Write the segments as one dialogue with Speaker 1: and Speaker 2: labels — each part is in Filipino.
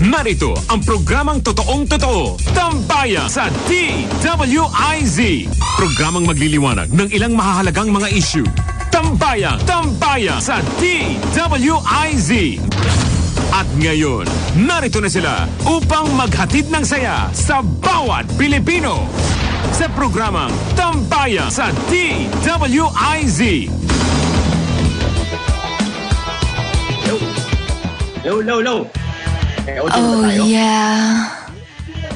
Speaker 1: Narito ang programang totoong-totoo, Tambayan sa DWIZ. Programang magliliwanag ng ilang mahahalagang mga issue. Tambayan sa DWIZ. At ngayon, narito na sila upang maghatid ng saya sa bawat Pilipino. Sa programang Tambayan sa DWIZ.
Speaker 2: Low.
Speaker 3: Oh, yeah.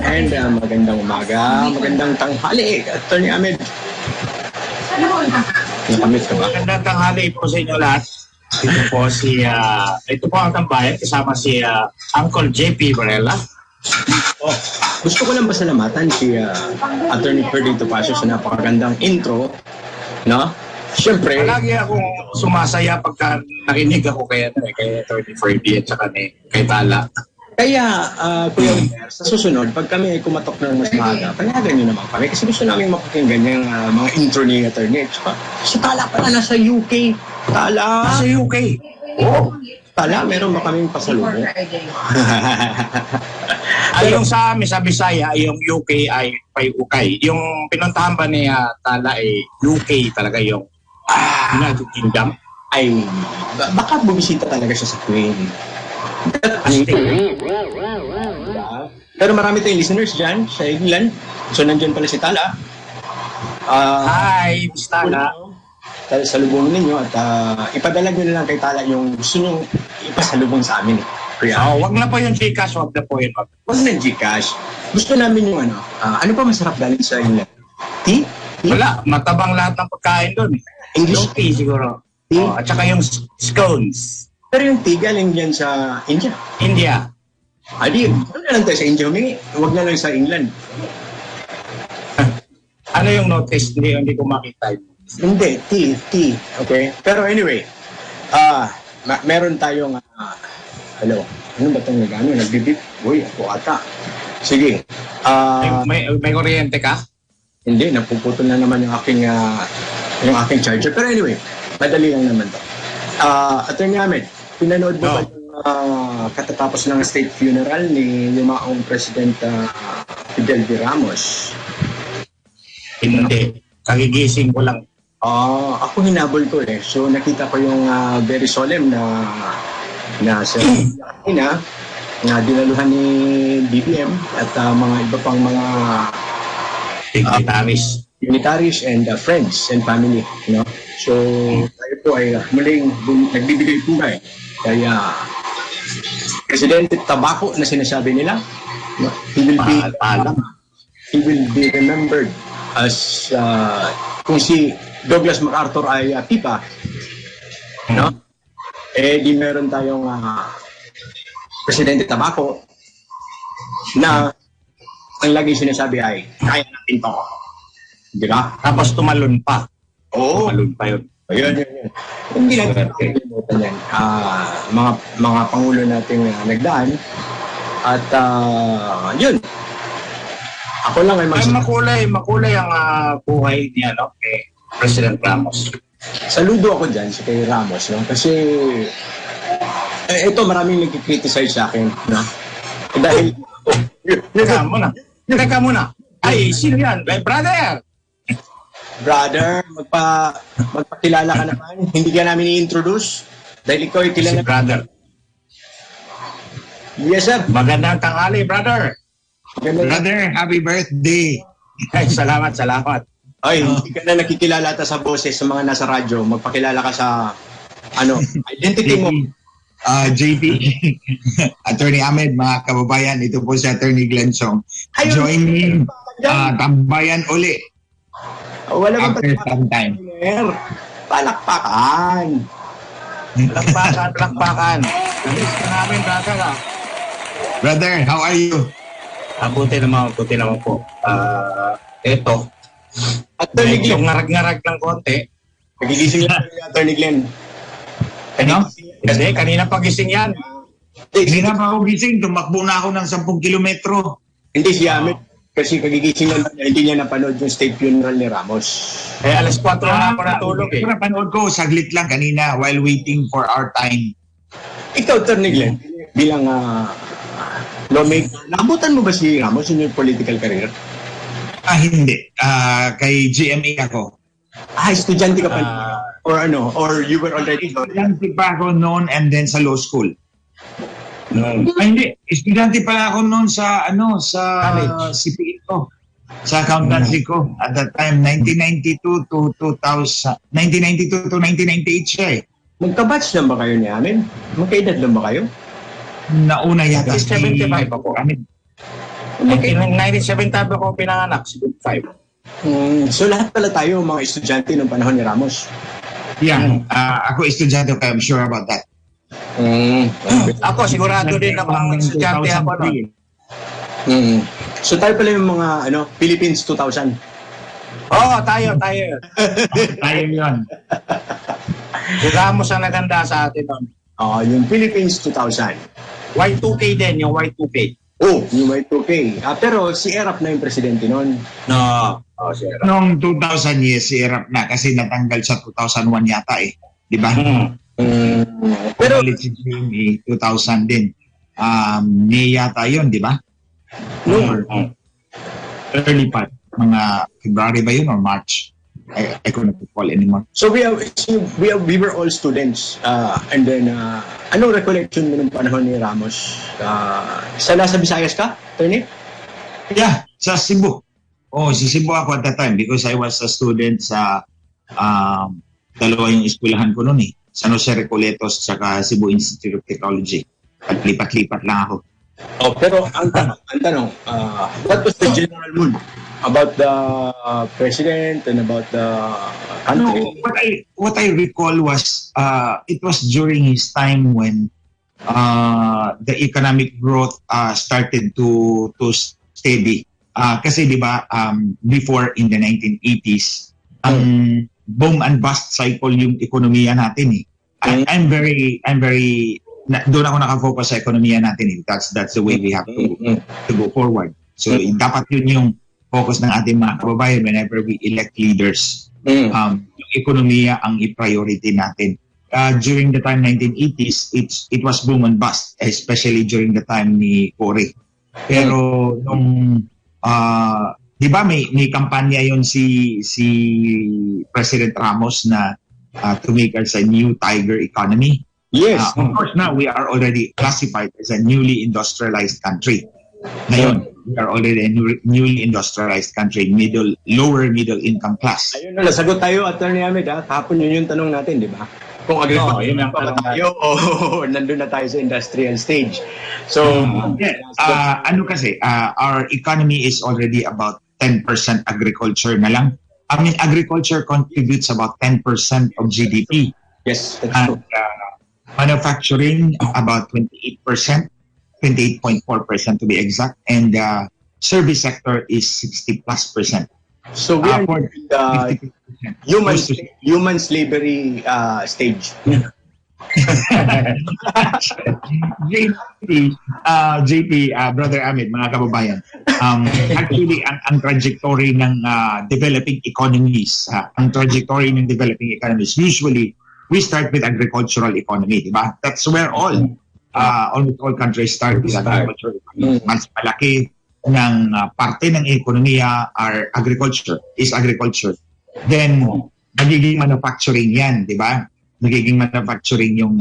Speaker 2: And magandang umaga, magandang tanghali, Attorney Ahmed. Nakamit ka ba?
Speaker 4: Magandang tanghali po sa inyo lahat. Ito po ang Tambayan, kasama si Uncle JP Varela.
Speaker 2: Gusto ko lang pasalamatan si Attorney Ferdinand Topacio sa napakagandang intro, no? Siyempre,
Speaker 4: lagi akong sumasaya pagka nakinig ako kay Attorney Ferdy at saka kay Tala.
Speaker 2: Kaya, Kuya Wilmer, sa susunod, pag kami ay kumatok ng mas maaga, panagan nyo naman kami kasi gusto namin mapakinggan yung mga intro ni Attorney. Tsaka, si Tala pala nasa UK. Tala!
Speaker 4: Nasa UK?
Speaker 2: Oo. Tala, meron ba kaming pasalubong?
Speaker 4: Yung sa amin, sa Bisaya, yung UK ay Payukay. Yung pinuntahan ba ni Tala ay UK talaga yung United Kingdom?
Speaker 2: Ay, baka bumisita talaga siya sa Queen. Pero marami tayong listeners dyan sa England. So, nandyan pala si Tala.
Speaker 4: Hi, Miss Tala.
Speaker 2: Salubong ninyo at ipadala nyo na lang kay Tala yung gusto nyo ipasalubong sa amin.
Speaker 4: Wag na po yung Gcash, wag na po yun.
Speaker 2: Wag na Gcash. Gusto namin yung ano pa masarap galing sa England? Tea?
Speaker 4: Wala, matabang lahat ng pagkain doon.
Speaker 2: English
Speaker 4: tea siguro. At saka yung scones.
Speaker 2: Pero yung tea galing dyan sa India.
Speaker 4: India.
Speaker 2: Adi, ano na lang tayo sa India humingi? Huwag na lang sa England.
Speaker 4: Ano yung notice? Hindi ko makita yun.
Speaker 2: Hindi, tea. Okay? Pero anyway, meron tayong, hello, ano ba itong nagano? Nagbibip? Uy, ako ata. Sige.
Speaker 4: May kuryente ka?
Speaker 2: Hindi, napuputol na naman yung aking charger. Pero anyway, madali lang naman to. Attorney Ahmed, pinanood mo ba yung katatapos ng state funeral ni yumaong President Fidel V. Ramos?
Speaker 4: Hindi. Kagigising ko lang.
Speaker 2: Ako hinabol ko eh. So nakita ko yung very solemn na ceremony na dinaluhan ni BBM at mga iba pang mga dignitaries and friends and family, you know. So tayo po ay muling nagbibigay pugay kaya Presidente Tabaco na sinasabi nila, no? He will be remembered as kung si Douglas MacArthur ay pipa, no? Di meron tayong Presidente Tabaco na ang lagi sinasabi ay kaya natin to, di ba?
Speaker 4: Tapos tumalon pa.
Speaker 2: Oo.
Speaker 4: Tumalon pa yun.
Speaker 2: Ayun. Hindi natin nakalimutan yan. Mga pangulo nating nagdaan at yun. Ako lang ay makulay ang buhay niya, no? Kay President Ramos. Saludo ako dyan kay Ramos, no? Kasi ito maraming nagkikriticize sa akin, no? Dahil
Speaker 4: Teka muna. Ay, sino yan?
Speaker 2: Brother, magpakilala ka naman. Hindi ka namin i-introduce dahil ikaw ay kilala.
Speaker 4: Si brother.
Speaker 2: Yes, sir.
Speaker 4: Magandang tanghali, brother.
Speaker 5: Brother, happy birthday.
Speaker 4: Ay, salamat.
Speaker 2: Ay, hindi ka na nakikilala ta sa boses sa mga nasa radyo. Magpakilala ka sa identity mo.
Speaker 5: JP, Attorney Ahmed, mga kababayan, ito po si Attorney Glensong. Join me, Tambayan uli.
Speaker 2: Wala bang
Speaker 5: after some time.
Speaker 2: Palakpakan.
Speaker 4: Namiss ka namin, brother.
Speaker 5: Brother, how are you?
Speaker 4: Buti naman po. Ito.
Speaker 2: Attorney Glenn.
Speaker 4: Yung ngarag-ngarag ng konti.
Speaker 2: Nagigising lang yung Attorney Glenn.
Speaker 4: Ano? Kasi kanina pagising yan.
Speaker 5: Hindi na pa ako gising. Tumakbo na ako ng 10 kilometro.
Speaker 2: Hindi si Ahmed. Kasi kagigising lang niya, hindi niya napanood yung state funeral ni Ramos.
Speaker 4: Alas 4 na ako natulog eh.
Speaker 5: Napanood ko, saglit lang kanina while waiting for our time.
Speaker 2: Ikaw, Attorney Glenn, bilang lawmaker. Naabutan mo ba si Ramos in your political career?
Speaker 5: Hindi. Kay GMA ako.
Speaker 2: Estudyante ka pa or you were already
Speaker 5: Estudyante pa ako noon and then sa law school. Hindi. Estudyante pala ako noon sa CPE ko. Sa accountancy ko. At that time, 1992 to 1998 siya eh.
Speaker 2: Magka-batch lang ba kayo ni Amin? Magkaedad lang ba kayo?
Speaker 5: Nauna yata.
Speaker 4: 75 ako. 1975 ako pinanganak, 75.
Speaker 2: So lahat pala tayo mga estudyante noong panahon ni Ramos.
Speaker 5: Yeah, ako estudyante, I'm sure about that.
Speaker 4: Ako sigurado din na mga estudyante ako noon.
Speaker 2: So tayo pala yung mga Philippines 2000.
Speaker 4: Tayo.
Speaker 5: Tayo yun.
Speaker 4: Si Ramos ang naganda sa atin noon.
Speaker 2: Yung Philippines 2000.
Speaker 4: Y2K din, yung Y2K.
Speaker 2: Yung Y2K. Pero si Erap na yung presidente noon.
Speaker 4: No. Si Erap.
Speaker 5: Noong 2000, yes, si Erap na kasi natanggal sa 2001 yata eh. Di ba? Pero si Jimmy, 2000 din. May yata yun, di ba?
Speaker 2: No.
Speaker 5: Early part. Mga February ba yun or March? I couldn't recall anymore.
Speaker 2: So we were all students. And then, anong recollection mo ng panahon ni Ramos? Nasa Visayas ka, Tony?
Speaker 5: Yeah, sa Cebu. Sa Cebu ako at that time because I was a student sa dalawa yung eskwelahan ko noon eh. San Jose Recoletos at Cebu Institute of Technology. At lipat-lipat lang ako.
Speaker 2: Pero ang tanong, what was the general mood about the president and about the country?
Speaker 5: No, what I recall was it was during his time when the economic growth started to steady. Kasi di ba before in the 1980s, boom and bust cycle yung ekonomiya natin eh. I'm very doon ako nakafocus sa ekonomiya natin eh. That's the way we have to go forward. So dapat yun yung focus ng ating mga kababayan whenever we elect leaders. Yung ekonomiya ang i-priority natin. During the time 1980s, it was boom and bust, especially during the time ni Cory. Pero nung di ba may kampanya yon si President Ramos na to make us a new tiger economy.
Speaker 2: Yes.
Speaker 5: Of course now we are already classified as a newly industrialized country. Ngayon, we are already a newly industrialized country, lower middle income class.
Speaker 2: Ayun na, nasagot tayo, Attorney Ahmed. Kahapon yun yung tanong natin, di ba? Kung agriculture
Speaker 4: yun ang
Speaker 2: pa ba tayo o nandun na tayo sa industrial stage. So,
Speaker 5: our economy is already about 10% agriculture na lang. I mean, agriculture contributes about 10% of GDP.
Speaker 2: Yes, that's true.
Speaker 5: Manufacturing, about 28%, 28.4% to be exact. And service sector is 60+%.
Speaker 2: So we are in the human slavery stage.
Speaker 5: JP, Brother Ahmed, mga kababayan, actually, ang trajectory ng developing economies, usually, we start with agricultural economy, di ba? That's where almost all countries start with agricultural economy. Mas malaki ng parte ng ekonomiya is agriculture. Then, magiging manufacturing yan, di ba? Magiging manufacturing yung,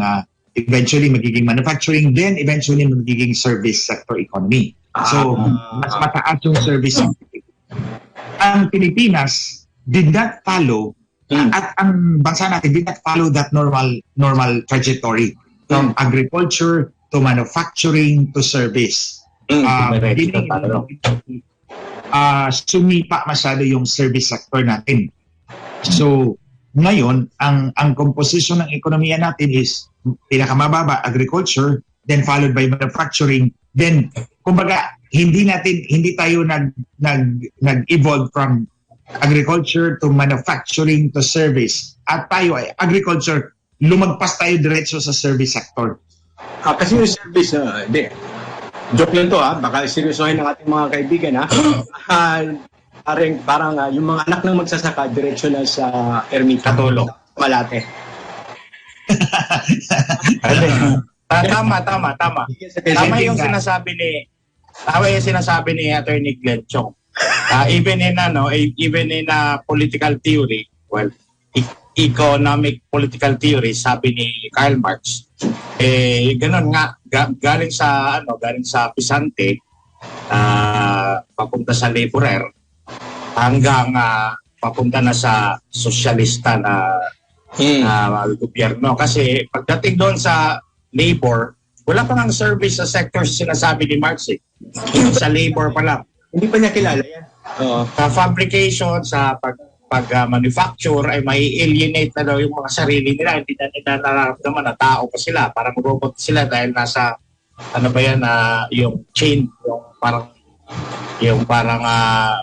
Speaker 5: eventually magiging manufacturing, then eventually magiging service sector economy. So, mas mataas yung service sector. Ang Pilipinas did not follow, at ang bansa natin did not follow that normal trajectory from agriculture to manufacturing to service. Sumipa masyado yung service sector natin. So, ngayon, ang composition ng ekonomiya natin is pinakamababa, agriculture, then followed by manufacturing. Then, kumbaga, hindi tayo nag-evolve from agriculture to manufacturing to service. At tayo ay agriculture, lumagpas tayo diretso sa service sector.
Speaker 2: Kasi yung service, joke lang to baka seryosohin ng ating mga kaibigan parang yung mga anak ng magsasaka diretso na sa Ermita Tolo, Malate.
Speaker 4: Tama.
Speaker 2: Sa
Speaker 4: Tama yung
Speaker 2: presenting
Speaker 4: sinasabi ni Attorney Glenn Chong. Even in political theory, well, economic political theory, sabi ni Karl Marx, ganun nga, galing sa pisante, papunta sa laborer, hanggang papunta na sa sosyalista na gobyerno. Kasi pagdating doon sa labor, wala pa ng service sa sector sinasabi ni Marx eh. Sa labor pa lang.
Speaker 2: Hindi pa niya kilala yan.
Speaker 4: Sa fabrication, sa pag-manufacture ay may alienate na daw yung mga sarili nila. Hindi na nila nararamdaman na tao pa sila. Parang robot sila dahil nasa yung chain, yung parang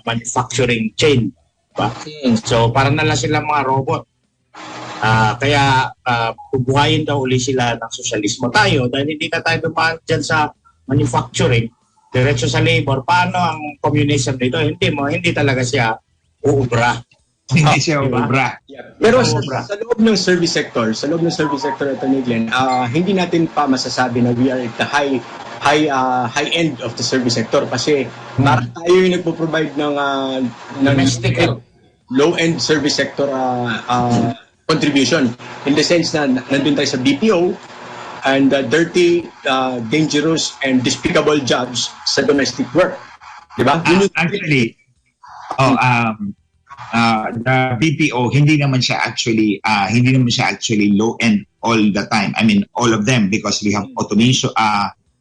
Speaker 4: manufacturing chain. Diba? So parang nala sila mga robot. Kaya bubuhayin daw uli sila ng sosyalismo tayo dahil hindi na tayo dumaan dyan sa manufacturing, diretso sa labor. Paano ang communism dito? Hindi talaga siya uubra.
Speaker 5: Hindi siya uubra.
Speaker 2: Yeah. Pero sa loob ng service sector, ito ni Glenn, hindi natin pa masasabi na we are at the high end of the service sector kasi parang tayo yung nagpo-provide ng
Speaker 4: domestic
Speaker 2: low-end service sector contribution in the sense na nandun tayo sa BPO and dirty, dangerous, and despicable jobs sa domestic work. Diba?
Speaker 5: Actually, the BPO hindi naman siya actually low end all the time. I mean all of them because we have automation,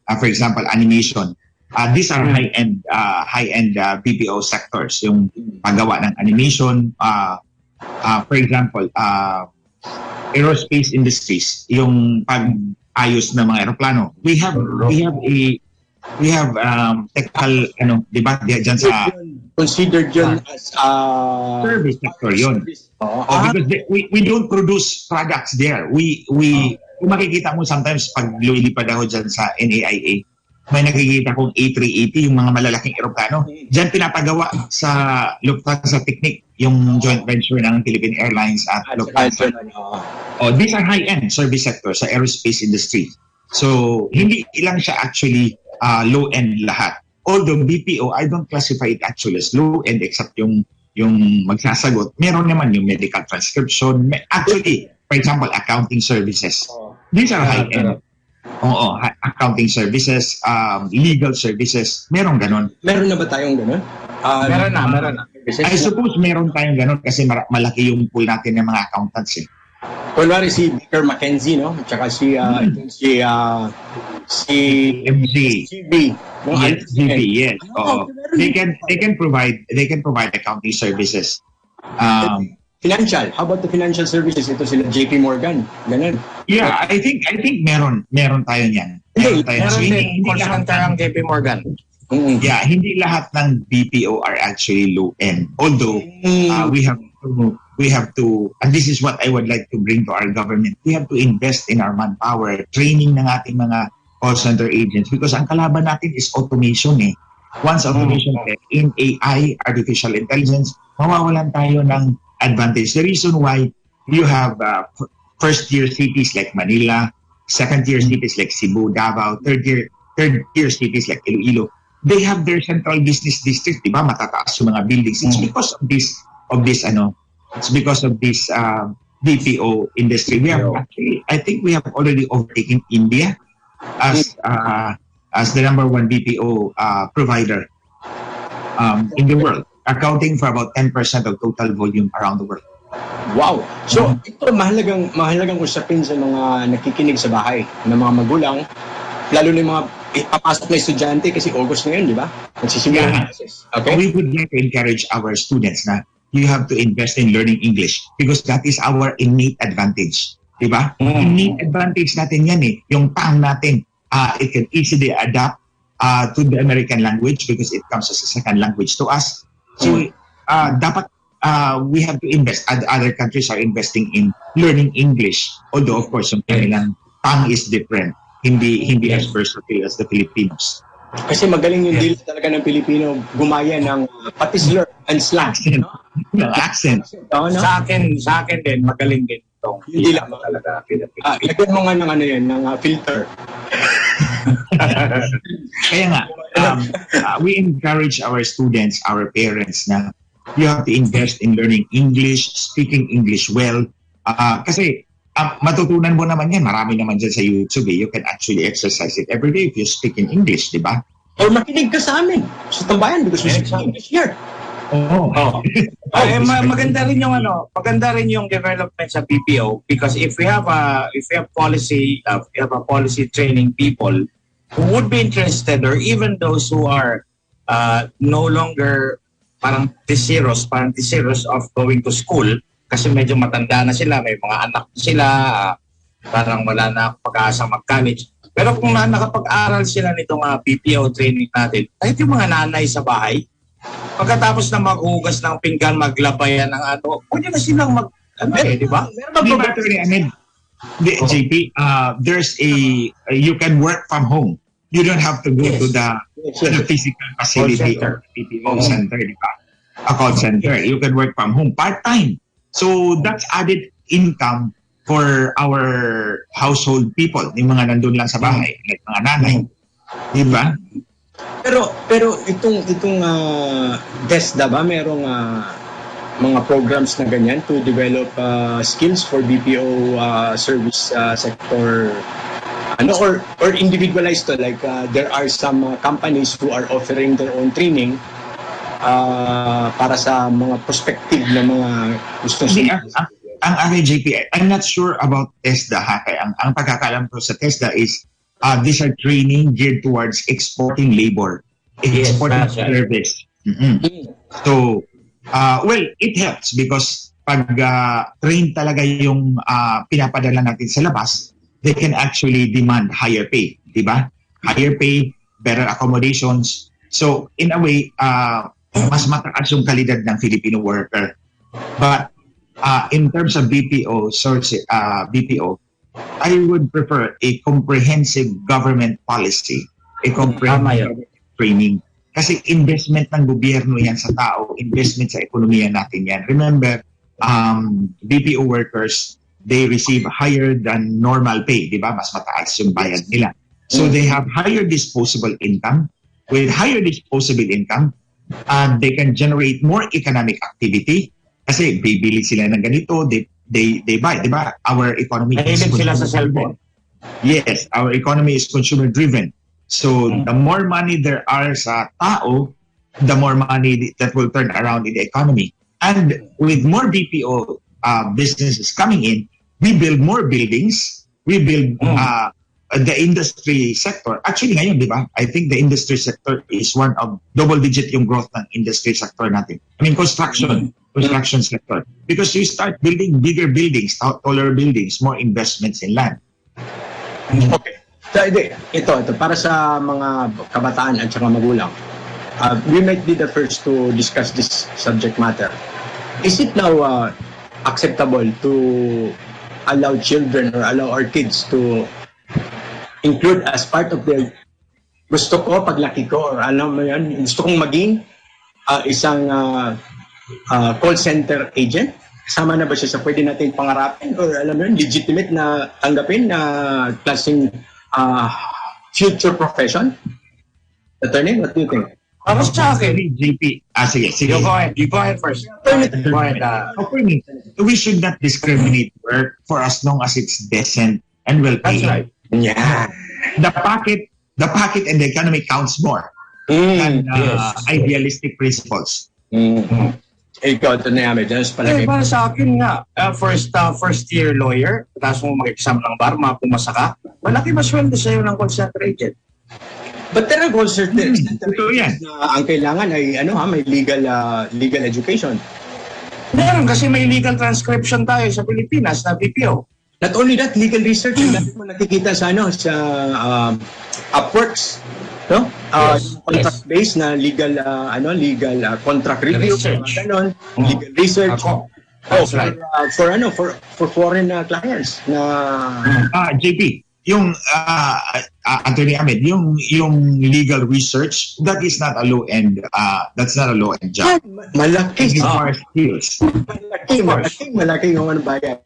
Speaker 5: for example animation. These are high end BPO sectors, yung paggawa ng animation, for example, aerospace industries, yung pag-ayos ng mga eroplano. We have technical di ba diyan sa
Speaker 2: considered yun as
Speaker 5: service sector yun. Because we don't produce products there. Kung makikita mo sometimes pag lumilipad ako dyan sa NAIA, may nakikita kong A380, yung mga malalaking eroplano. Diyan pinapagawa sa Lufthansa Technic, yung joint venture ng Philippine Airlines at Lufthansa. These are high-end service sector sa aerospace industry. So, hindi lang siya actually low-end lahat. Although BPO, I don't classify it actually as low-end except yung magsasagot. Meron naman yung medical transcription. Actually, for example, accounting services. These are high-end. Accounting services, legal services, meron ganon.
Speaker 2: Meron na ba tayong ganon?
Speaker 4: Meron na.
Speaker 5: I suppose meron tayong ganon kasi malaki yung pool natin ng mga accountants eh.
Speaker 2: Kunwari si Baker McKenzie, no? Tsaka si
Speaker 5: MG.
Speaker 2: GB.
Speaker 5: Yes, GB, yes. They can provide accounting services.
Speaker 2: Financial. How about the financial services? Ito sila JP Morgan. Ganun.
Speaker 5: Yeah, I think meron tayo niyan.
Speaker 4: Hindi lahat ng JP Morgan.
Speaker 5: Yeah, hindi lahat ng BPO are actually low end. Although we have to, and this is what I would like to bring to our government. We have to invest in our manpower, training ng ating mga call center agents because ang kalaban natin is automation eh. Once automation in AI, artificial intelligence, mawawalan tayo ng advantage. The reason why you have first-tier cities like Manila, second-tier cities like Cebu, Davao, third-tier cities like Iloilo, they have their central business district, di ba? Matataas yung mga buildings. It's because of this BPO industry. We have actually, I think we have already overtaken India as the number one BPO provider in the world, accounting for about 10% of total volume around the world.
Speaker 2: Wow! So, ito mahalagang usapin sa mga nakikinig sa bahay ng mga magulang, lalo na yung mga papasok na estudyante kasi August ngayon, di ba? Magsisimula ng classes. Okay?
Speaker 5: We would like to encourage our students na you have to invest in learning English because that is our innate advantage. Di ba? Innate advantage natin yan eh. Yung tongue natin, it can easily adapt to the American language because it comes as a second language to us. So, dapat we have to invest. Other countries are investing in learning English. Although, of course, yung kanilang tongue is different. Hindi as versatile as the Filipinos.
Speaker 2: Kasi magaling yung deal talaga ng Pilipino gumaya ng pati slur and slang.
Speaker 5: Accent.
Speaker 2: No?
Speaker 4: Sa akin din, magaling din. itong
Speaker 2: Hindi
Speaker 4: ilaw
Speaker 2: lang.
Speaker 4: talaga.
Speaker 2: Ilagyan mo nga ng ano yan, ng filter.
Speaker 5: Kaya nga, we encourage our students, our parents na you have to invest in learning English, speaking English well. Kasi matutunan mo naman yan. Marami naman dyan sa YouTube. You can actually exercise it every day if you speak in English, di ba?
Speaker 2: Or makinig ka sa amin sa Tambayan because we speak English here.
Speaker 4: Maganda rin yung maganda rin yung development sa BPO because if we have policy training people who would be interested or even those who are no longer parang desirous of going to school kasi medyo matanda na sila, may mga anak na sila, parang wala na pag-asa mag-college. Pero kung nakapag-aral sila nitong BPO training natin, kahit yung mga nanay sa bahay, pagkatapos na maghugas ng pinggan, maglabayan ng pwede na silang di ba?
Speaker 5: JP, there's you can work from home. You don't have to go to the physical facility or BPO center, di ba? A call center. You can work from home part-time. So that's added income for our household people, yung mga nandun lang sa bahay, like mga nanay. Di ba?
Speaker 2: Pero itong TESDA ba merong mga programs na ganyan to develop skills for BPO service sector or individualized to like there are some companies who are offering their own training para sa mga prospective na mga gusto
Speaker 5: ang RJP, I'm not sure about TESDA kaya ang pagkakalam ko sa TESDA is these are training geared towards exporting labor, exporting service. So, well, it helps because pag train talaga yung pinapadala natin sa labas, they can actually demand higher pay, di ba? Higher pay, better accommodations. So, in a way, mas mataas yung kalidad ng Filipino worker. But in terms of BPO, I would prefer a comprehensive government policy, a comprehensive training. Kasi investment ng gobyerno yan sa tao, investment sa ekonomiya natin yan. Remember, BPO workers, they receive higher than normal pay, di ba? Mas mataas yung bayad nila. So they have higher disposable income. With higher disposable income, they can generate more economic activity. Kasi bibili sila ng ganito, they buy, di ba? Our economy is
Speaker 4: sila sa cellphone.
Speaker 5: Yes, our economy is consumer driven. So the more money there are sa tao, the more money that will turn around in the economy. And with more BPO businesses coming in, we build more buildings, we build the industry sector. Actually ngayon, di ba? I think the industry sector is one of double-digit yung growth ng industry sector natin. I mean, construction sector. Because you start building bigger buildings, taller buildings, more investments in land.
Speaker 2: Okay. So, ito, para sa mga kabataan at saka magulang. We might be the first to discuss this subject matter. Is it now acceptable to allow children or allow our kids to include as part of their gusto ko paglaki ko or gusto kong maging isang call center agent? Kasama na ba siya sa pwede natin pangarapin or legitimate na tanggapin na klaseng future profession? Attorney, what do you think?
Speaker 4: Para sa akin,
Speaker 5: JP, sige.
Speaker 4: You go ahead first. Go ahead.
Speaker 5: For me, we should not discriminate work for as long as it's decent and well paid.
Speaker 4: That's right.
Speaker 2: Yeah.
Speaker 5: The pocket and the economy counts more than idealistic principles.
Speaker 2: Ikaw, ito na yamin.
Speaker 4: Para sa akin nga, first year lawyer, tapos mo mag-exam ng bar, pumasa ka, malaki masweldo sa'yo ng call center agent.
Speaker 2: But there are call center agents na ang kailangan ay may legal education.
Speaker 4: Meron kasi may legal transcription tayo sa Pilipinas na BPO.
Speaker 2: Not only that, legal research yung dati mo nakikita sa Upworks, no? Contract-based na legal contract review, legal research. For foreign clients na
Speaker 5: JP, yung Attorney Ahmed, yung legal research, that is not a low-end job.
Speaker 2: Malaki.
Speaker 5: It requires skills.
Speaker 2: Malaki yung bayad.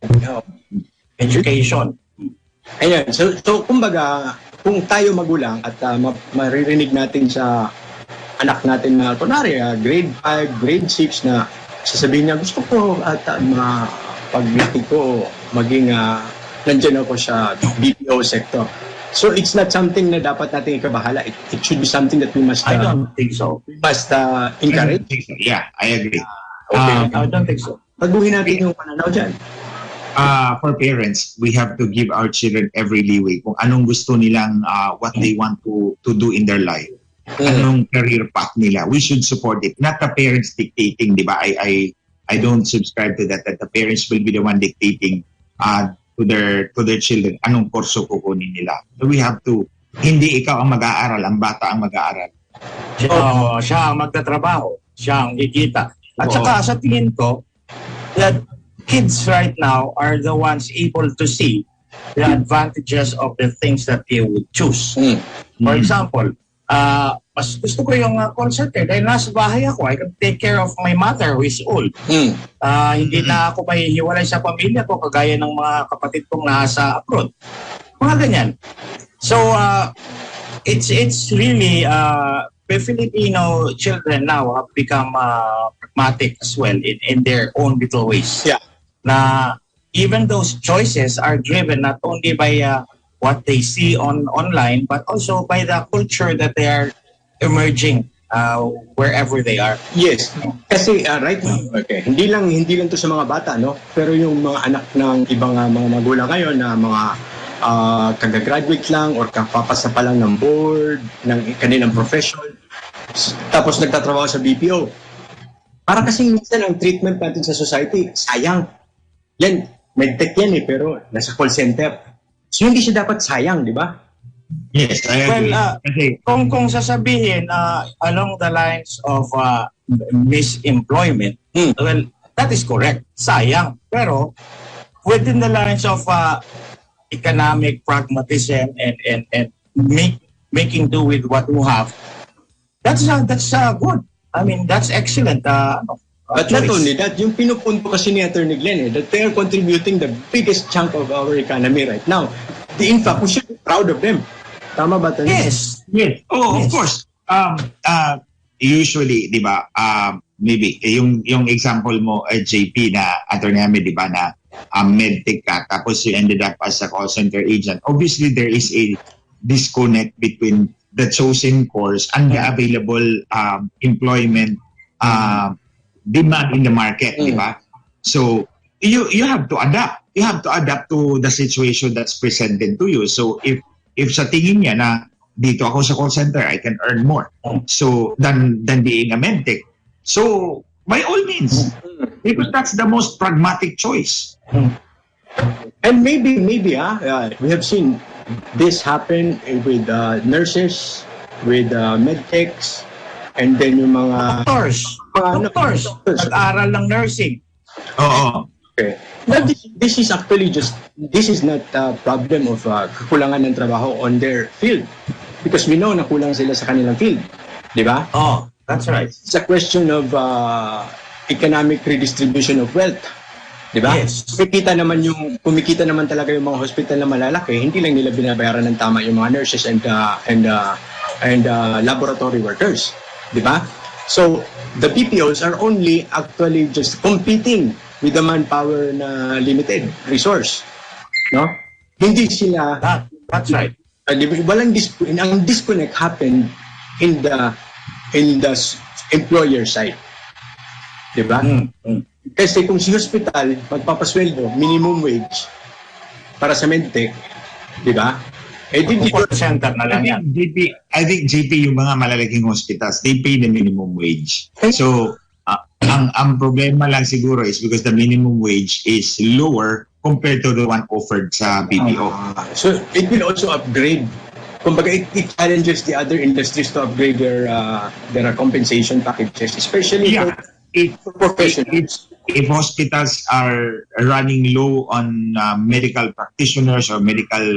Speaker 4: education.
Speaker 2: Ayan. So kumbaga, kung tayo magulang at maririnig natin sa anak natin na kunwari, grade 5, grade 6 na sasabihin niya, gusto ko at paglaki ko maging nandiyan ako sa BPO sector. So it's not something na dapat natin ikabahala. It should be something that we must
Speaker 4: I don't think so.
Speaker 2: We must encourage.
Speaker 5: Yeah, I agree.
Speaker 4: Okay, I don't think so.
Speaker 2: Pagbuhin natin yung pananaw dyan.
Speaker 5: For parents, we have to give our children every leeway kung anong gusto nilang, what they want to do in their life. Anong career path nila. We should support it. Not the parents dictating, di ba? I don't subscribe to that the parents will be the one dictating to their children anong kurso kukunin nila. So we have to, hindi ikaw ang mag-aaral, ang bata ang mag-aaral.
Speaker 4: Siya ang magtatrabaho, siya ang kikita. At saka sa tingin ko, that kids right now are the ones able to see the advantages of the things that they would choose. For example, mas gusto ko yung call center dahil nasa bahay ako. I can take care of my mother who is old. Hindi na ako mahihiwalay sa pamilya ko kagaya ng mga kapatid kong nasa abroad. Mga ganyan. So, it's really, the Filipino children now have become pragmatic as well in their own little ways.
Speaker 2: Yeah.
Speaker 4: Na even those choices are driven not only by what they see online, but also by the culture that they are emerging wherever they are.
Speaker 2: Yes. Kasi right now, okay, hindi lang to sa mga bata, no? Pero yung mga anak ng ibang mga magulang ngayon na mga kagagraduate lang or kapapasa pa lang ng board ng kanilang profession, tapos nagtatrabaho sa BPO. Para kasi minsan ang treatment natin sa society, sayang. Yan, medtech yan pero nasa call center. So hindi siya dapat sayang, di ba?
Speaker 5: Yes, I agree.
Speaker 4: Well, kung sasabihin along the lines of misemployment, well, that is correct. Sayang. Pero within the lines of economic pragmatism and making do with what we have, that's good. I mean, that's excellent.
Speaker 2: But not only that, yung pinupunto kasi ni Attorney Glenn, that they are contributing the biggest chunk of our economy right now. In fact, we should be proud of them. Tama ba, Attorney?
Speaker 5: Yes. Oh, yes. Of course. Usually, di ba, maybe, yung example mo, JP, na Attorney Hamid, di ba, na medtech ka, tapos you ended up as a call center agent. Obviously, there is a disconnect between the chosen course and the available employment demand in the market, di ba? So, you have to adapt. You have to adapt to the situation that's presented to you. So, if sa tingin niya na dito ako sa call center, I can earn more. So, than being a medtech. So, by all means, because that's the most pragmatic choice.
Speaker 2: And maybe, we have seen this happen with nurses, with medtechs, and then yung mga
Speaker 4: doctors, nag-aral ng nursing.
Speaker 5: Oo.
Speaker 2: Okay. Now, this is actually this is not a problem of kakulangan ng trabaho on their field. Because we know na kulang sila sa kanilang field. Di ba?
Speaker 4: Oh, that's right.
Speaker 2: It's a question of economic redistribution of wealth. Di ba?
Speaker 4: Yes.
Speaker 2: Kumikita naman talaga yung mga hospital na malalaki, hindi lang nila binabayaran ng tama yung mga nurses and laboratory workers. Di ba? So, the PPOs are only actually just competing with the manpower na limited resource. No? Hindi sila...
Speaker 4: That's right.
Speaker 2: Ang disconnect happened in the employer side. Diba? Kasi kung si hospital magpapasweldo, minimum wage para sa medtech, diba?
Speaker 4: Center na lang yan.
Speaker 5: I think JP, yung mga malalaking hospitals, they pay the minimum wage. So, ang problema lang siguro is because the minimum wage is lower compared to the one offered sa BPO.
Speaker 2: So, it will also upgrade. Kumbaga, it challenges the other industries to upgrade their compensation packages, especially for professionals.
Speaker 5: If hospitals are running low on medical practitioners or medical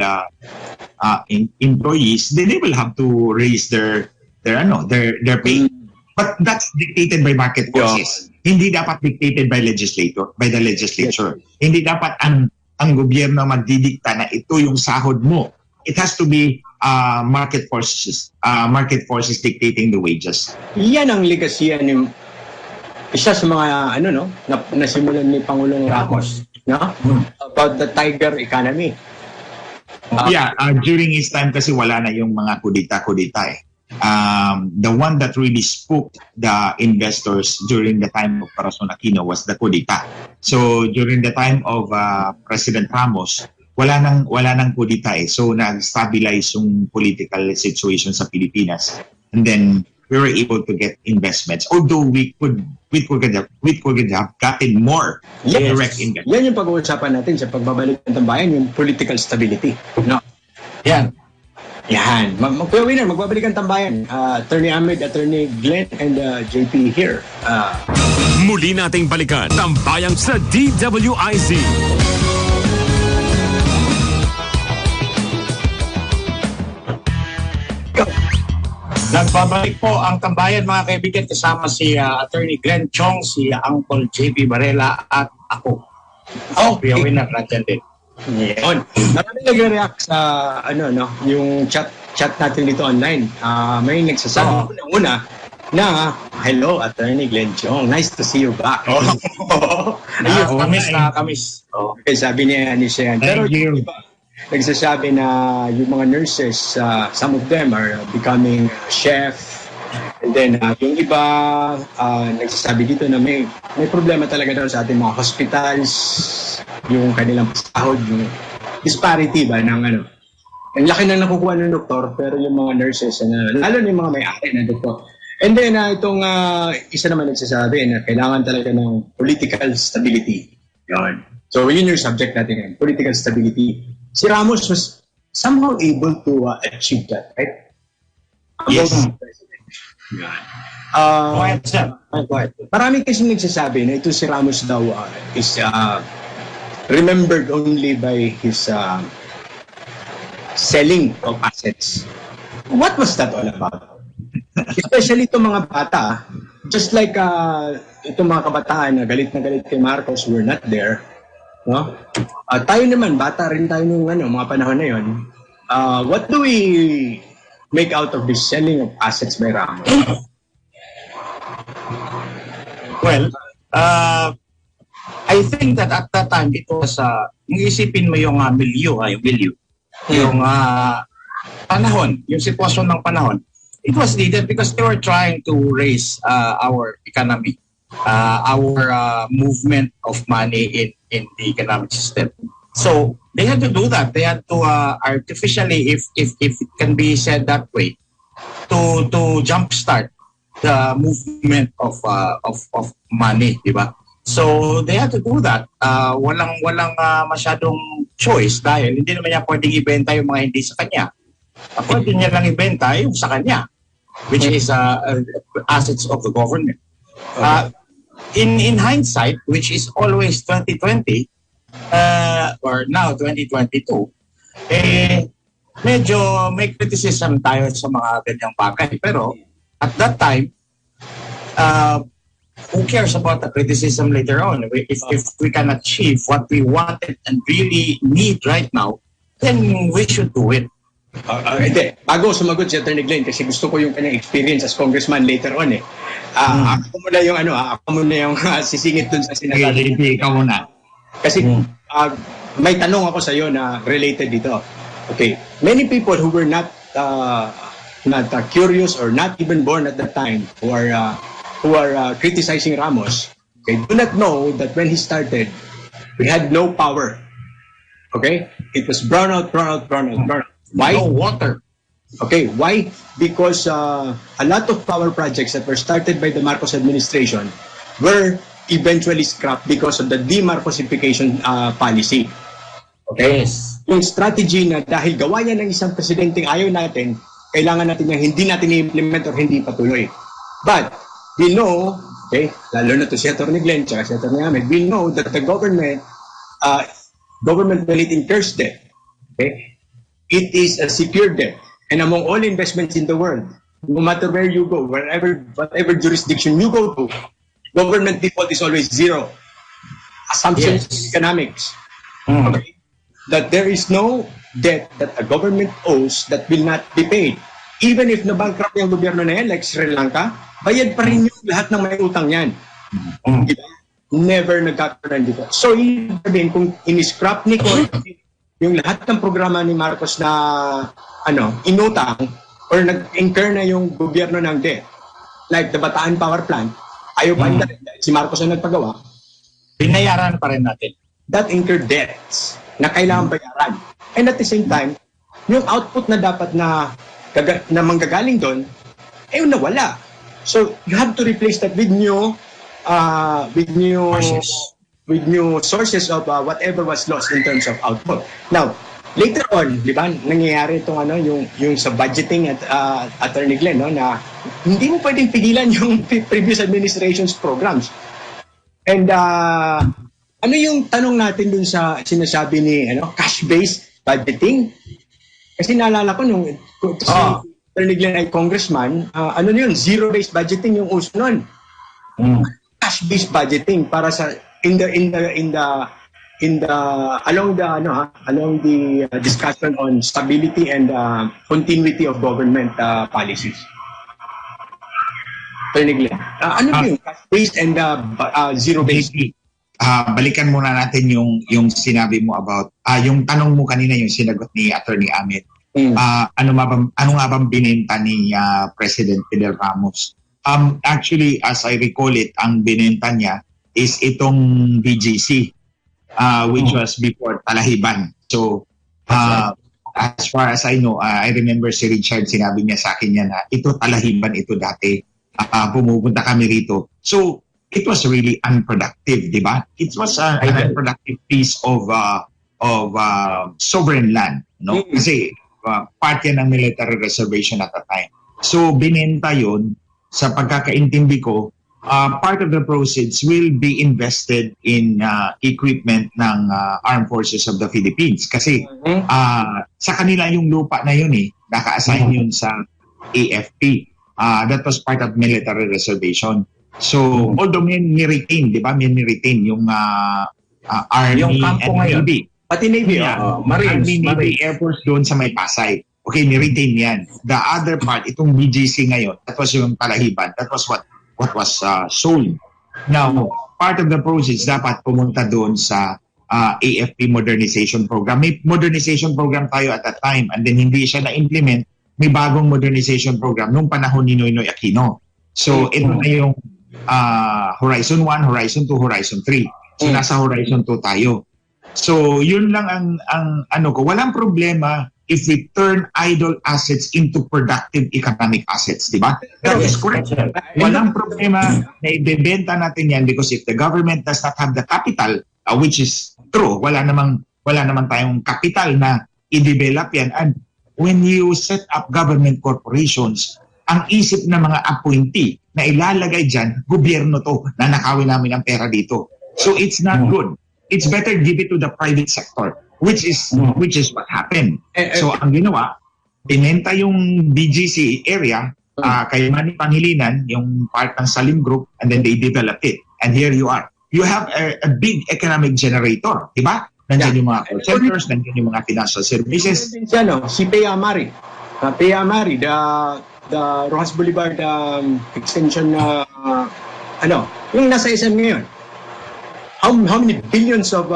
Speaker 5: employees, then they will have to raise their pay. But that's dictated by market forces. Hindi dapat dictated by the legislature. Hindi dapat ang ang gobyerno magdidikta na ito yung sahod mo. It has to be market forces dictating the wages.
Speaker 2: Yan ang legacy ni isa sa mga nasimulan ni Pangulong Ramos, no? About the tiger economy.
Speaker 5: During his time kasi wala na yung mga kudita eh. The one that really spooked the investors during the time of Corazon Aquino was the kudita. So during the time of President Ramos, wala nang kudita eh. So nag-stabilize yung political situation sa Pilipinas. And then we were able to get investments. Although we could have gotten more direct investments.
Speaker 2: Yan yung pag-uusapan natin sa pagbabalik ng tambayan, yung political stability. No? Yan. Magbabalik ang tambayan. Attorney Ahmed, Attorney Glenn, and JP here.
Speaker 1: Muli nating balikan Tambayang sa DWIZ.
Speaker 4: Nagbabalik po ang tambayan, mga kaibigan, kasama si Attorney Glenn Chong, si Uncle JP Varela, at ako. Piawin na nandiyan din.
Speaker 2: Yun. Maraming nag-react sa yung chat natin dito online. May nagsasabi una na, hello, Attorney Glenn Chong. Nice to see you back.
Speaker 4: Kamis.
Speaker 2: Okay, sabi niya siya. Pero yung iba, nagsasabi na yung mga nurses, some of them are becoming chef. And then, yung iba, nagsasabi dito na may problema talaga daw sa ating mga hospitals, yung kanilang sahod, yung disparity ba ng ang laki na nakukuha ng doktor, pero yung mga nurses, lalo na yung mga may-ari na doktor. And then, itong isa naman nagsasabi na kailangan talaga ng political stability. Yun. So, yun yung subject natin ngayon, political stability. Si Ramos was somehow able to achieve that, right?
Speaker 5: Yes.
Speaker 2: Marami kasi nagsasabi na ito si Ramos daw is remembered only by his selling of assets. What was that all about? Especially itong mga bata, just like itong mga kabataan na galit kay Marcos, were not there. No? Tayo naman, bata rin tayo nung mga panahon na yun. What do we make out of this selling of assets by Ramos?
Speaker 4: Well, I think that at that time, it was, isipin mo yung milieu, yung panahon, yung sitwasyon ng panahon, it was needed because they were trying to raise our economy, our movement of money in the economic system. So they had to do that. They had to artificially, if it can be said that way, to jumpstart the movement of money, di ba? So they had to do that. Walang masyadong choice dahil hindi naman niya pwedeng ibenta yung mga hindi sa kanya. Pwede niya lang ibenta yung sa kanya, which is assets of the government. In hindsight, which is always 2020, or now 2022, medyo may criticism tayo sa mga ganyang bagay. Pero at that time, who cares about the criticism later on? If we can achieve what we wanted and really need right now, then we should do it.
Speaker 2: Hindi. Bago sumagot si Attorney Glenn kasi gusto ko yung kanyang experience as congressman later on eh. Ako muna yung sisingit dun sa sinasabi.
Speaker 5: Ikaw muna.
Speaker 2: Kasi may tanong ako sa iyo na related dito. Okay. Many people who were not curious or not even born at that time who are criticizing Ramos, okay, do not know that when he started, we had no power. Okay? It was brown out. Why?
Speaker 4: No water.
Speaker 2: Okay, why? Because a lot of power projects that were started by the Marcos administration were eventually scrapped because of the demarcosification policy. Okay?
Speaker 4: Yes.
Speaker 2: Yung strategy na dahil gawa niya ng isang presidenteng ayaw natin, kailangan natin yung hindi natin i-implement or hindi patuloy. But we know, okay, lalo na to si Atty. Glenn at si Atty. Ahmed, we know that the government will it incurs debt. Okay? It is a secure debt. And among all investments in the world, no matter where you go, whatever jurisdiction you go to, government default is always zero. Assumptions,
Speaker 4: yes.
Speaker 2: Economics. Okay? That there is no debt that a government owes that will not be paid. Even if na-bankrupt yung gobyerno na yan, like Sri Lanka, bayad pa rin yung lahat ng may utang yan. Diba? Never nagkakaroon dito. So, ibig sabihin, kung in-scrap ni Coy yung lahat ng programa ni Marcos na inutang or nag-incur na yung gobyerno ng debt, like the Bataan Power Plant, ayaw pa rin si Marcos ang nagpagawa,
Speaker 4: Binayaran pa rin natin.
Speaker 2: that incurred debts na kailangan bayaran. And at the same time, yung output na dapat na manggagaling doon, nawala. So, you have to replace that with new sources of whatever was lost in terms of output. Now, later on, di ba, nangyayari itong yung sa budgeting at Attorney Glenn, no, na hindi mo pwedeng pigilan yung previous administration's programs. And ano yung tanong natin dun sa sinasabi ni cash-based budgeting? Kasi naalala ko nung si Attorney Glenn ay congressman, yun, zero-based budgeting yung uso nun. Cash-based budgeting para sa along the discussion on stability and continuity of government policies. Attorney Glenn, yung cash-based and zero-based?
Speaker 5: Balikan muna natin yung sinabi mo about yung tanong mo kanina, yung sinagot ni Attorney Ahmed. Ano nga bang binenta ni President Fidel Ramos? Actually, as I recall it, ang binenta niya is itong BGC, which was before Talahiban. So, as far as I know, I remember si Richard, sinabi niya sa akin na ito Talahiban, ito dati. Pumupunta kami rito. So, it was really unproductive, di ba? It was an unproductive piece of sovereign land, no? Kasi part yan ng military reservation at the time. So, binenta yun. Sa pagkakaintindi ko, part of the proceeds will be invested in equipment ng Armed Forces of the Philippines. Kasi sa kanila yung lupa na yun naka-assign yun sa AFP. That was part of military reservation. So, although may ni-retain, di ba? May ni-retain yung Army
Speaker 4: yung
Speaker 5: and Navy.
Speaker 2: Pati Navy,
Speaker 5: Marines, Army, Navy, Air Force doon sa may Pasay. Okay, ni-retain yan. The other part, itong BGC ngayon, that was yung Talahiban. That was what was sold. Now, part of the proceeds dapat pumunta doon sa AFP modernization program. May modernization program tayo at that time and then hindi siya na-implement. May bagong modernization program nung panahon ni Noynoy Aquino. So, ito na yung Horizon 1, Horizon 2, Horizon 3. So, nasa Horizon 2 tayo. So, yun lang ang ko. Walang problema if we turn idle assets into productive economic assets, di ba? That is correct. Walang problema na ibebenta natin yan because if the government does not have the capital, which is true, wala namang tayong capital na i-develop yan. And when you set up government corporations, ang isip ng mga appointee na ilalagay dyan, gobyerno to, na nakawin namin ang pera dito. So it's not good. It's better give it to the private sector, which is what happened. So ang ginawa, binenta yung BGC area kay Manny Pangilinan, yung part ng Salim Group, and then they developed it. And here you are. You have a big economic generator, di ba? Nandiyan yung mga call centers, nandiyan yung mga financial services.
Speaker 2: Si Pea Amari. Pea Amari, the Rojas Boulevard extension yung nasa SM ngayon. How many billions of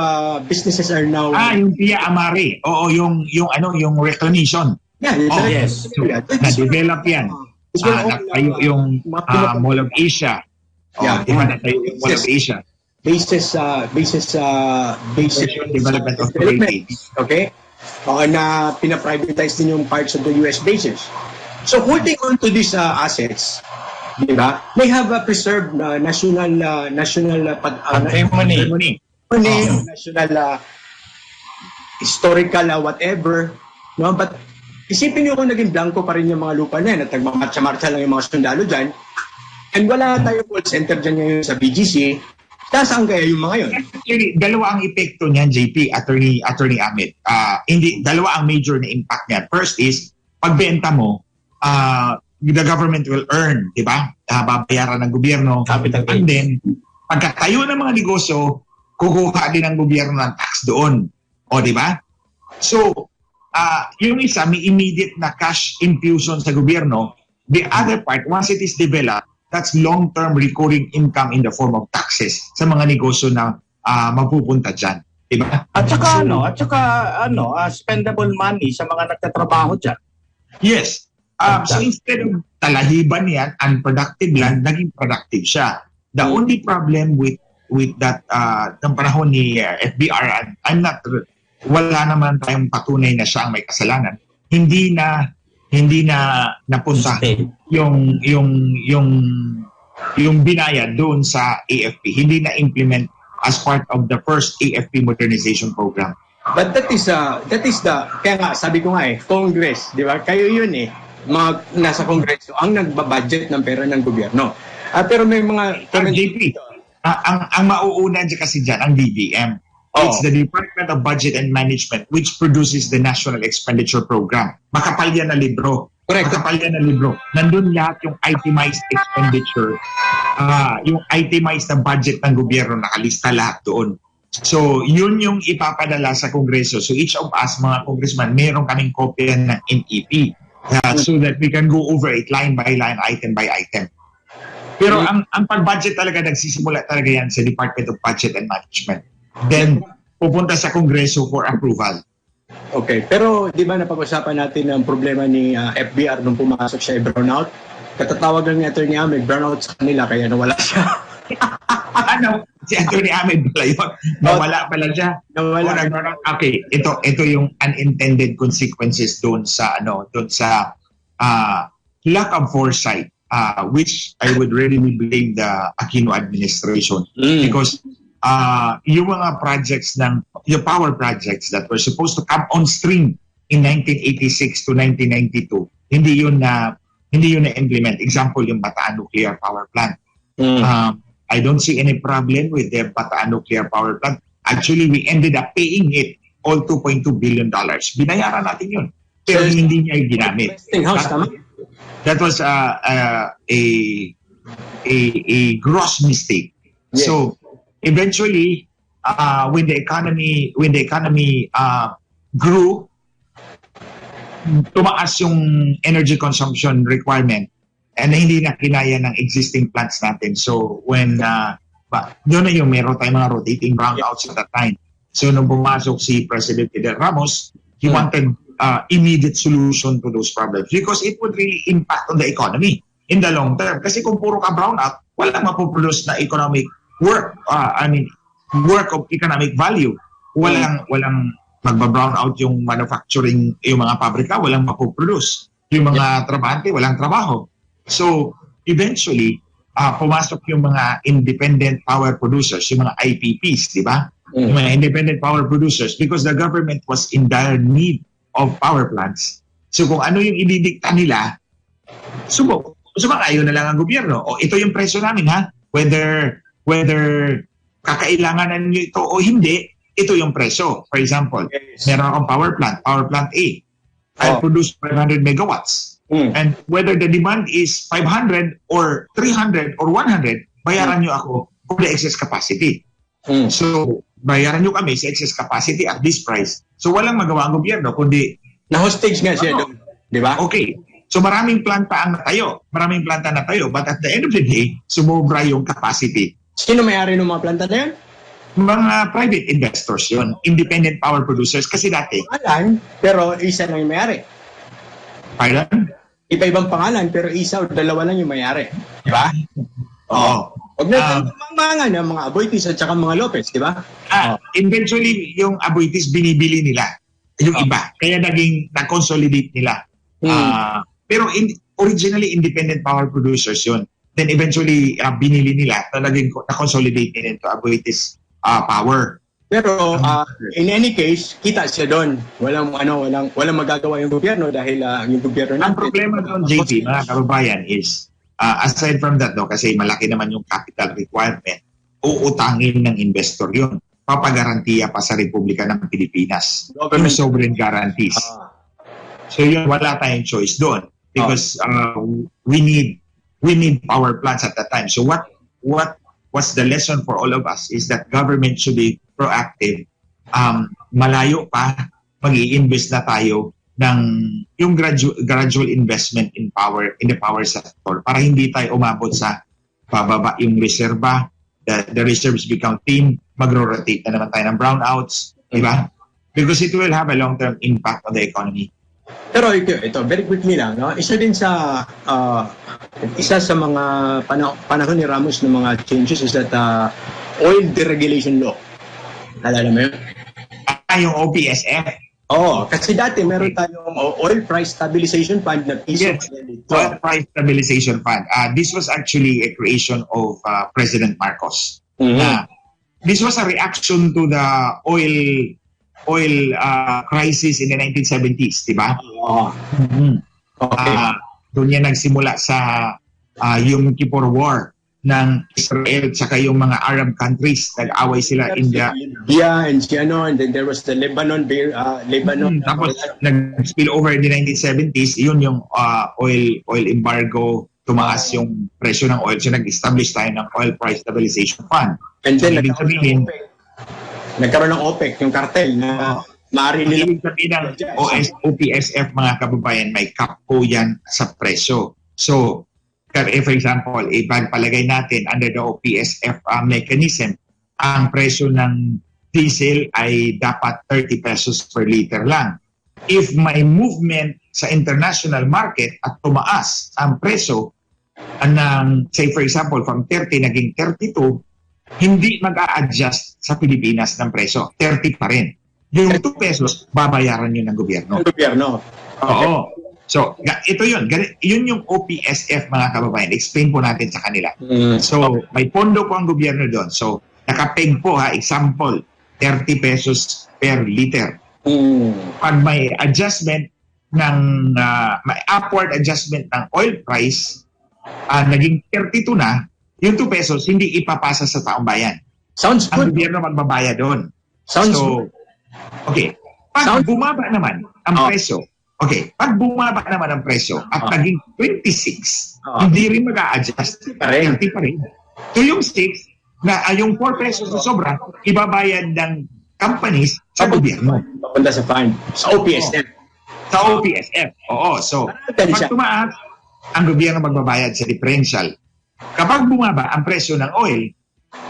Speaker 2: businesses are now
Speaker 5: yung Pia Amari. Oo, yung reclamation.
Speaker 2: Yeah,
Speaker 4: yes.
Speaker 5: So, na-develop yan. Natayo yung Mall of Asia. Diba natayo yung Mall of Asia?
Speaker 2: Basis
Speaker 5: development of Philippines.
Speaker 2: Okay? Na pina-privatize din yung parts of the US bases. So holding on to these assets, diba? They have preserved national
Speaker 4: money.
Speaker 2: National historical whatever, no? But isipin niyo kung naging blanco pa rin yung mga lupa na yan at nagmamarcha-marcha lang yung mga sundalo dyan and wala tayong call center dyan ngayon sa BGC, saan kaya yung mga yun?
Speaker 5: Actually, dalawa ang epekto niyan, JP, Attorney Ahmed. Dalawa ang major na impact niyan. First is, pagbenta mo, the government will earn, di ba? Babayaran ng gobyerno. And then, pagkatayo ng mga negosyo, kukuha din ng gobyerno ng tax doon. O, di ba? So, yung isa, may immediate na cash infusion sa gobyerno. The other part, once it is developed, that's long-term recurring income in the form of taxes sa mga negosyo na mapupunta dyan. Diba?
Speaker 4: At saka spendable money sa mga nagtatrabaho dyan.
Speaker 5: Yes. So instead of talahiban yan, unproductive land, naging productive siya. The only problem with that ng panahon ni FBR, wala naman tayong patunay na siya ang may kasalanan. Hindi na napunta yung binayad doon sa AFP. Hindi na implement as part of the first AFP modernization program.
Speaker 2: But that is the kaya nga sabi ko nga Congress, di ba? Kayo yun nasa Kongreso ang nagbabudget ng pera ng gobyerno. Pero may mga
Speaker 5: JP, ang mauuna dyan kasi dyan ang DBM. It's the Department of Budget and Management which produces the National Expenditure Program. Makapal yan na libro.
Speaker 2: Correct.
Speaker 5: Makapal yan na libro. Nandun lahat yung itemized expenditure. Yung itemized na budget ng gobyerno, nakalista lahat doon. So, yun yung ipapadala sa Kongreso. So, each of us, mga congressman, meron kaming kopya ng NEP so that we can go over it line by line, item by item. Pero ang pag-budget talaga, nagsisimula talaga yan sa Department of Budget and Management. Then, pupunta sa Kongreso for approval.
Speaker 2: Okay, pero di ba napag-usapan natin ang problema ni FBR nung pumasok siya brownout? Katatawag lang ni Atty. Ahmed, brownout sa kanila kaya nawala siya.
Speaker 5: Si Atty. Ahmed pala yun. Nawala pala siya.
Speaker 2: Nawala.
Speaker 5: Okay, ito yung unintended consequences doon sa lack of foresight, which I would really blame the Aquino administration because yung mga projects yung power projects that were supposed to come on stream in 1986 to 1992, hindi yun na implement. Example, yung Bataan Nuclear Power Plant. I don't see any problem with the Bataan Nuclear Power Plant. Actually, we ended up paying it all $2.2 billion. Binayaran natin yun. Pero hindi niya ginamit. That was a gross mistake. Yes. So, eventually, when the economy grew, tumaas yung energy consumption requirement and hindi na kinaya ng existing plants natin. So when doon na yung meron tayong mga rotating brownouts at that time. So nung pumasok si President Fidel Ramos, he wanted immediate solution to those problems because it would really impact on the economy in the long term. Kasi kung puro ka brownout, walang mapuproduce na economic work of economic value. Walang magba-brown out yung manufacturing, yung mga pabrika, walang mapuproduce. Yung mga trabahante, walang trabaho. So, eventually, pumasok yung mga independent power producers, yung mga IPPs, di ba? Yung mga independent power producers because the government was in dire need of power plants. So, kung ano yung ididikta nila, sumakayo na lang ang gobyerno. O, ito yung presyo namin, ha? Whether kakailanganan nyo ito o hindi, ito yung presyo. For example, meron akong power plant A. I'll produce 500 megawatts. And whether the demand is 500 or 300 or 100, bayaran nyo ako for the excess capacity. So, bayaran nyo kami sa excess capacity at this price. So, walang magawa ang gobyerno, kundi...
Speaker 2: Na-hostage nga siya doon. Di ba?
Speaker 5: Okay. So, maraming planta na tayo. But at the end of the day, sumobra yung capacity.
Speaker 2: Sino may-ari ng mga planta na yan?
Speaker 5: Mga private investors yun, independent power producers. Kasi dati...
Speaker 2: Pangalan, pero isa lang yung may-ari.
Speaker 5: Pardon?
Speaker 2: Iba-ibang pangalan, pero isa o dalawa lang yung may-ari. Di ba?
Speaker 5: Oo.
Speaker 2: Huwag na ng mga Aboitiz at saka mga Lopez, di ba?
Speaker 5: Eventually, yung Aboitiz binibili nila. Yung iba. Kaya nag-consolidate nila. Pero originally, independent power producers yun. Then eventually, binili nila na na-consolidate nila into Aboitiz power.
Speaker 2: Pero in any case, kita siya doon. Walang magagawa yung gobyerno dahil yung gobyerno natin.
Speaker 5: Ang problema doon, JP, mga kababayan, is aside from that, kasi malaki naman yung capital requirement, uutangin ng investor yun. Papagarantiya pa sa Republika ng Pilipinas. Yung sovereign guarantees. So yun, wala tayong choice doon because we need power plants at that time. So what's the lesson for all of us is that government should be proactive malayo pa mag-i-invest na tayo ng yung gradual investment in the power sector para hindi tayo umabot sa pababa yung reserba, the reserves become thin, magro-rotate na naman tayo ng brownouts, di ba? Because it will have a long-term impact on the economy.
Speaker 2: Pero ito very quickly lang, no? Isa sa mga panahon ni Ramos ng mga changes is that oil deregulation law. Alala mo yun?
Speaker 5: Yung OPSF.
Speaker 2: Kasi dati meron tayong oil price stabilization fund na piso.
Speaker 5: Yes, oil price stabilization fund. This was actually a creation of President Marcos. This was a reaction to the oil crisis in the 1970s, di ba? Doon yan nagsimula sa Yom Kippur War ng Israel at saka yung mga Arab countries. Nag-away sila in the...
Speaker 2: Libya and and then there was the Lebanon.
Speaker 5: Tapos nag-spill over in the 1970s, yun yung oil embargo, tumaas yung presyo ng oil. So nag-establish tayo ng Oil Price Stabilization Fund.
Speaker 2: And then nagkaroon ng OPEC, yung cartel na maaari nila.
Speaker 5: Ibig sabihin ng OPSF, mga kababayan, may cap po yan sa presyo. So, for example, ipagpalagay natin under the OPSF mechanism, ang presyo ng diesel ay dapat 30 pesos per liter lang. If may movement sa international market at tumaas ang presyo ng, say for example, from 30 naging 32, hindi mag-a-adjust sa Pilipinas ng presyo. 30 pa rin. Yung 2 pesos, babayaran yun ng gobyerno.
Speaker 2: Ng gobyerno.
Speaker 5: Oo. So, ito yun. Yun yung OPSF, mga kababayan. Explain po natin sa kanila. So, may pondo po ang gobyerno doon. So, nakapeg po example, 30 pesos per liter. Pag may adjustment may upward adjustment ng oil price, naging 32 na, yung 2 pesos hindi ipapasa sa taong bayan.
Speaker 2: Sounds
Speaker 5: ang
Speaker 2: good.
Speaker 5: Ang gobyerno magbabaya doon.
Speaker 2: Sounds good.
Speaker 5: Okay. Pag bumaba naman ang presyo, pag bumaba naman ang presyo at naging 26, hindi rin mag-a-adjust. 30 pa rin. So yung 6, yung 4 pesos na sobra, ibabayad ng companies sa gobyerno.
Speaker 2: Papunta sa fund. Sa OPSF.
Speaker 5: Sa OPSF. Oo. So, pag tumaas, ang gobyerno magbabayad sa differential. Kapag bumaba ang presyo ng oil,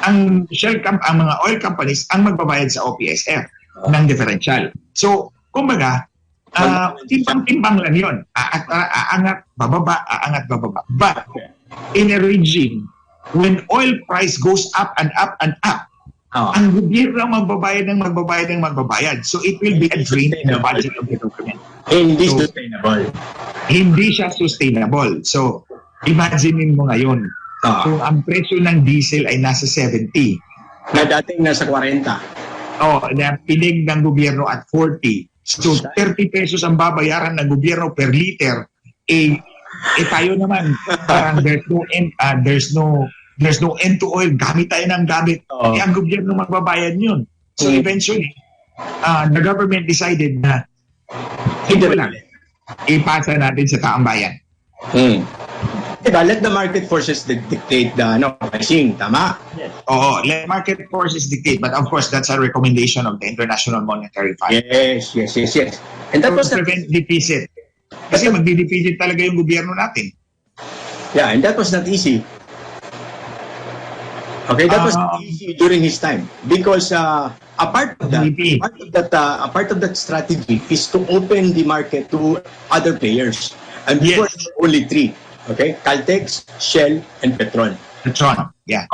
Speaker 5: ang mga oil companies ang magbabayad sa OPSF ng differential. So, kumbaga, timbang-timbang lang yun. Aangat, bababa, aangat, bababa. But, in a regime, when oil price goes up and up and up, ang gobyerno ang magbabayad. So, it will be a drain in the budget of the government.
Speaker 2: Hindi sustainable.
Speaker 5: Hindi siya sustainable. So, imagine mo ngayon, kung ang presyo ng diesel ay nasa 70.
Speaker 2: Na dating nasa 40.
Speaker 5: Na pinig ng gobyerno at 40. So, 30 pesos ang babayaran ng gobyerno per liter. Tayo naman, parang there's no end to oil. Gamit tayo ng gamit. Ang gobyerno magbabayad yun. So, eventually, the government decided na hindi lang, ipasa natin sa taong bayan.
Speaker 2: Diba, let the market forces dictate the pricing, tama?
Speaker 5: Yes. Oo, let market forces dictate. But of course, that's a recommendation of the International Monetary Fund.
Speaker 2: Yes. And that was
Speaker 5: prevent deficit. Kasi magdi-deficit talaga yung gobyerno natin.
Speaker 2: Yeah, and that was not easy. Okay, that was not easy during his time. Because a part of that strategy is to open the market to other players. And before, only 3. Okay, Caltex, Shell, and Petron.
Speaker 5: Yeah.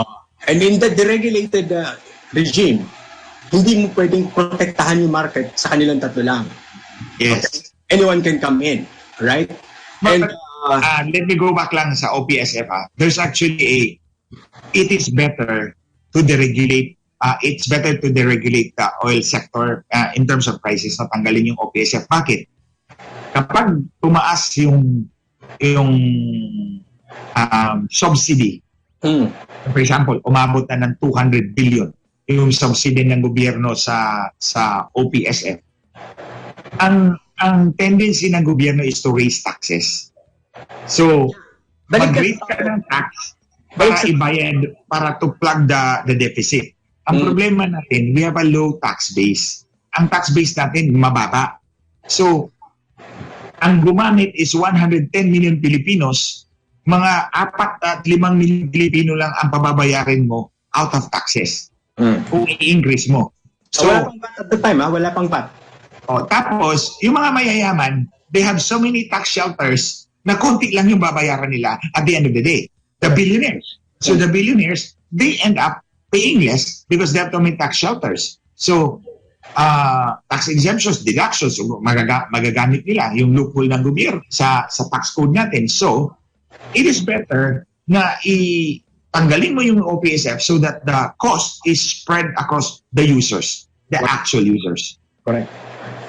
Speaker 2: And in the deregulated regime, hindi mo pwedeng protektahan yung market sa kanilang tatlo lang.
Speaker 5: Yes.
Speaker 2: Okay? Anyone can come in, right?
Speaker 5: But, let me go back lang sa OPSF. There's actually it is better to deregulate. It's better to deregulate the oil sector in terms of prices na tanggalin yung OPSF. Bakit? Kapag tumaas yung subsidy. For example, umabot na ng 200 billion yung subsidy ng gobyerno sa OPSF. Ang tendency ng gobyerno is to raise taxes. So, mag-raise ka ng tax para ibayad, para to plug the deficit. Ang problema natin, we have a low tax base. Ang tax base natin, mababa. So, ang gumamit is 110 million Filipinos, mga 4 at 5 million Pilipino lang ang pababayarin mo out of taxes. Kung i-increase mo. So,
Speaker 2: wala pang VAT at the time, wala pang VAT.
Speaker 5: Tapos, yung mga mayayaman, they have so many tax shelters na konti lang yung babayaran nila at the end of the day. The billionaires. So, the billionaires, they end up paying less because they have so many tax shelters. So, tax exemptions, deductions, magagamit nila yung loophole ng gobyerno sa tax code natin. So, it is better na tanggalin mo yung OPSF so that the cost is spread across the users, the actual users.
Speaker 2: Correct.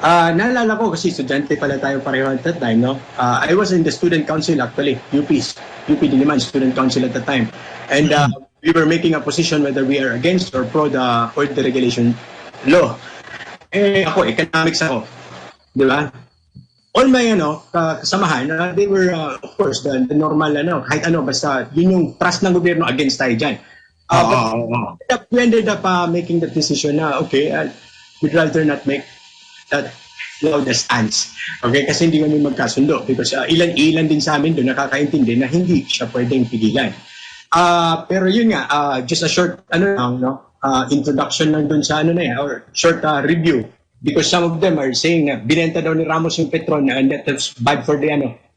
Speaker 2: Naalala ko kasi estudyante pala tayo pareho at that time, no? I was in the student council actually, UP Diliman Student Council at the time. And we were making a position whether we are against or pro the regulation law. Ako, economics ako. Di ba? All my kasamahan, they were, of course, the normal, kahit basta yun yung trust ng gobyerno against tayo dyan. But we ended up making the decision na, okay, we'd rather not make that the stance. Okay, kasi hindi kami magkasundo. Because ilan din sa amin doon nakakaintindi na hindi siya pwedeng pigilan. Pero yun nga, just a short, introduction lang doon sa or short review. Because some of them are saying na binenta daw ni Ramos yung Petron and that's bad for the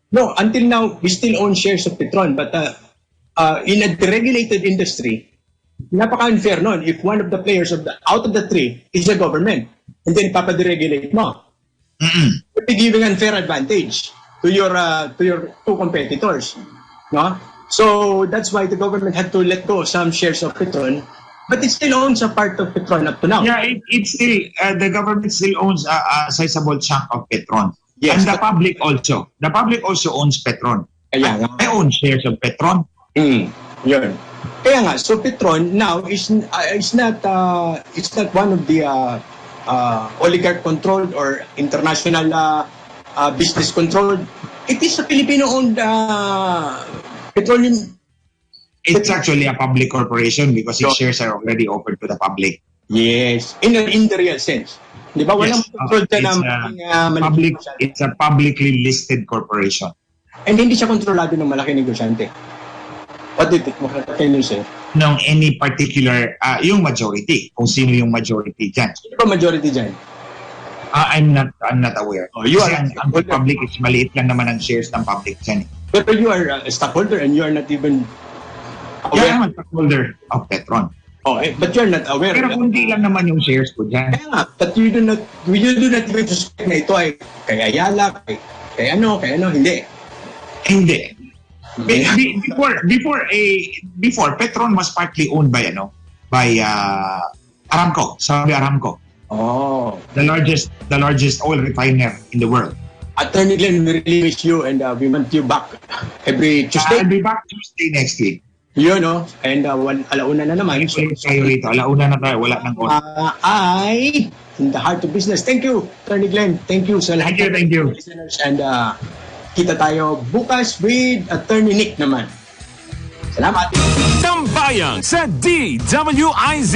Speaker 2: No, until now, we still own shares of Petron. But in a deregulated industry, napaka-unfair nun if one of the players out of the three is the government. And then papaderegulate mo. You'll be giving unfair advantage to your two competitors. No? So that's why the government had to let go some shares of Petron. But it still owns a part of Petron up to now.
Speaker 5: Yeah, it still, the government still owns a sizable chunk of Petron.
Speaker 2: Yes,
Speaker 5: and the public also. The public also owns Petron.
Speaker 2: Kaya nga.
Speaker 5: I own shares of Petron.
Speaker 2: Yun. Kaya nga, so Petron now is not one of the oligarch-controlled or international business-controlled. It is a Filipino-owned petroleum.
Speaker 5: It's actually a public corporation because its shares are already open to the public.
Speaker 2: Yes, in the real sense. Di ba? Walang control
Speaker 5: It's a publicly listed corporation.
Speaker 2: And hindi siya kontrolado ng malaking negosyante. What do you think? Can you say?
Speaker 5: Ng any particular, yung majority. Kung sino yung majority dyan.
Speaker 2: Sino ba majority dyan?
Speaker 5: I'm not aware.
Speaker 2: You
Speaker 5: kasi ang public is maliit lang naman ang shares ng public dyan.
Speaker 2: But you are a stockholder and you are not even aware.
Speaker 5: Yeah, I'm a stockholder of Petron.
Speaker 2: But you're not aware.
Speaker 5: Pero kundi lang naman yung shares ko dyan.
Speaker 2: Kaya nga, but you do not even suspect na ito ay kay Ayala, kay ano, hindi.
Speaker 5: Hindi. Before Petron was partly owned by Aramco, Saudi Aramco.
Speaker 2: Oh,
Speaker 5: the largest oil refiner in the world.
Speaker 2: Attorney Glenn, we really miss you and we want you back every Tuesday.
Speaker 5: I'll be back Tuesday next week.
Speaker 2: Yun, no? And alauna na naman.
Speaker 5: Tayo rito. Alauna na tayo. Wala nang oras.
Speaker 2: I, in the heart of business. Thank you, Attorney Glenn. Thank you sa lahat
Speaker 5: Thank you.
Speaker 2: Listeners. And kita tayo bukas with Attorney Nick naman. Salamat.
Speaker 1: Tambayan sa DWIZ.